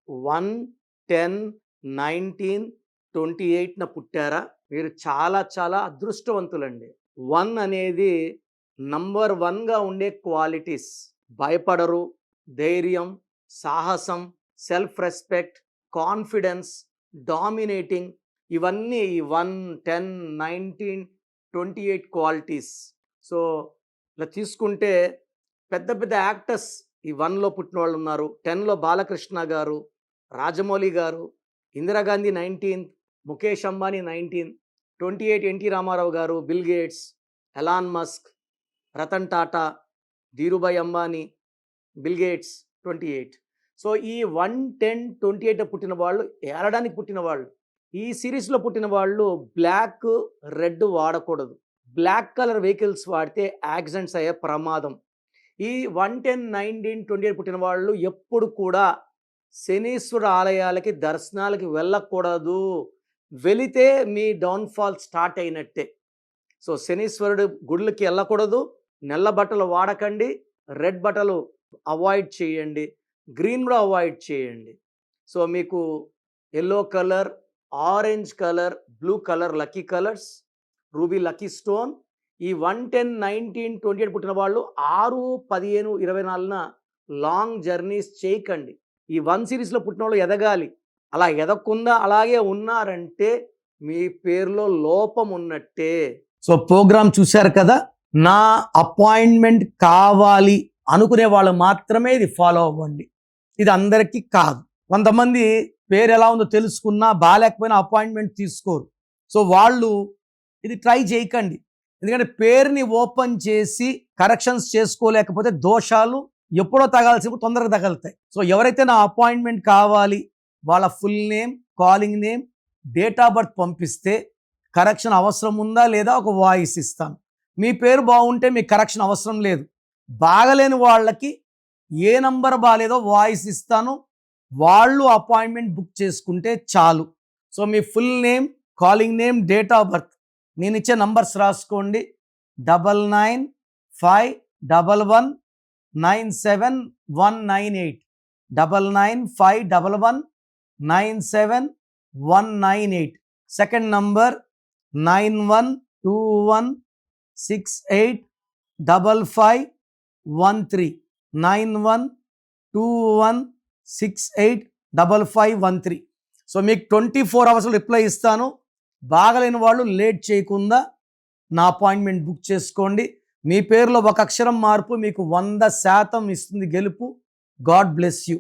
1, 10, 19, 28న పుట్టారా? మీరు చాలా చాలా అదృష్టవంతులండి. 1 అనేది నంబర్ 1గా ఉండే క్వాలిటీస్. భయపడరు, ధైర్యం, సాహసం, సెల్ఫ్ రెస్పెక్ట్, కాన్ఫిడెన్స్, డామినేటింగ్, ఇవన్నీ ఈ 1, 10, 19, 28 క్వాలిటీస్. సో ఇలా తీసుకుంటే పెద్ద పెద్ద యాక్టర్స్ ఈ 1లో పుట్టిన వాళ్ళు ఉన్నారు. 10లో బాలకృష్ణ గారు, రాజమౌళి గారు, ఇందిరాగాంధీ 19th, ముఖేష్ అంబానీ 19, 28 ఎన్టీ రామారావు గారు, bill gates, Elon Musk, Ratan Tata, Dhirubhai Ambani, bill gates 28. So ఈ 1, 10, 28 పుట్టిన వాళ్ళు ఏలడానికి పుట్టిన వాళ్ళు. ఈ సిరీస్లో పుట్టిన వాళ్ళు బ్లాక్, రెడ్ వాడకూడదు. బ్లాక్ కలర్ వెహికల్స్ వాడితే యాక్సిడెంట్స్ అయ్యే ప్రమాదం. ఈ 1, 10, 19, 28 పుట్టిన వాళ్ళు ఎప్పుడు కూడా శనీశ్వర ఆలయాలకి దర్శనాలకి వెళ్ళకూడదు. వెళితే మీ డౌన్ఫాల్ స్టార్ట్ అయినట్టే. సో శనీశ్వరుడు గుళ్ళకి వెళ్ళకూడదు. నల్ల బట్టలు వాడకండి, రెడ్ బట్టలు అవాయిడ్ చేయండి, గ్రీన్ కూడా అవాయిడ్ చేయండి. సో మీకు yellow colour, orange colour, blue colour lucky colours, ruby lucky stone. ఈ 1, 10, 19, 28 పుట్టిన వాళ్ళు 6, 15, 24న లాంగ్ జర్నీస్ చేయకండి. ఈ 1 సిరీస్లో పుట్టిన వాళ్ళు ఎదగాలి. అలా ఎదగకుండా అలాగే ఉన్నారంటే మీ పేరులో లోపం ఉన్నట్టే. సో ప్రోగ్రామ్ చూశారు కదా. నా అపాయింట్మెంట్ కావాలి అనుకునే వాళ్ళు మాత్రమే ఇది ఫాలో అవ్వండి. ఇది అందరికీ కాదు. కొంతమంది పేరు ఎలా ఉందో తెలుసుకున్నా బాగాలేకపోయినా అపాయింట్మెంట్ తీసుకోరు. సో వాళ్ళు ఇది ట్రై చేయకండి. ఎందుకంటే పేరుని ఓపెన్ చేసి కరెక్షన్స్ చేసుకోలేకపోతే దోషాలు ఎప్పుడో తగాల్సినప్పుడు తొందరగా తగలుతాయి. సో ఎవరైతే నా అపాయింట్మెంట్ కావాలి వాళ్ళ full name, calling name, date of birth పంపిస్తే కరెక్షన్ అవసరం ఉందా లేదా ఒక వాయిస్ ఇస్తాను. మీ పేరు బాగుంటే మీకు కరెక్షన్ అవసరం లేదు. బాగలేని వాళ్ళకి ఏ నంబర్ బాగాలేదో వాయిస్ ఇస్తాను. వాళ్ళు అపాయింట్మెంట్ బుక్ చేసుకుంటే చాలు. So me full name, calling name, date of birth నేను ఇచ్చే నంబర్స్ రాసుకోండి. 9951197198, 9951197198. Second number 9121685513, 9121685513. సో మీకు 24 hours రిప్లై ఇస్తాను. బాగలేని వాళ్ళు లేట్ చేయకుండా నా అపాయింట్మెంట్ బుక్ చేసుకోండి. మీ పేరులో ఒక అక్షరం మార్పు మీకు 100% ఇస్తుంది గెలుపు. God bless you.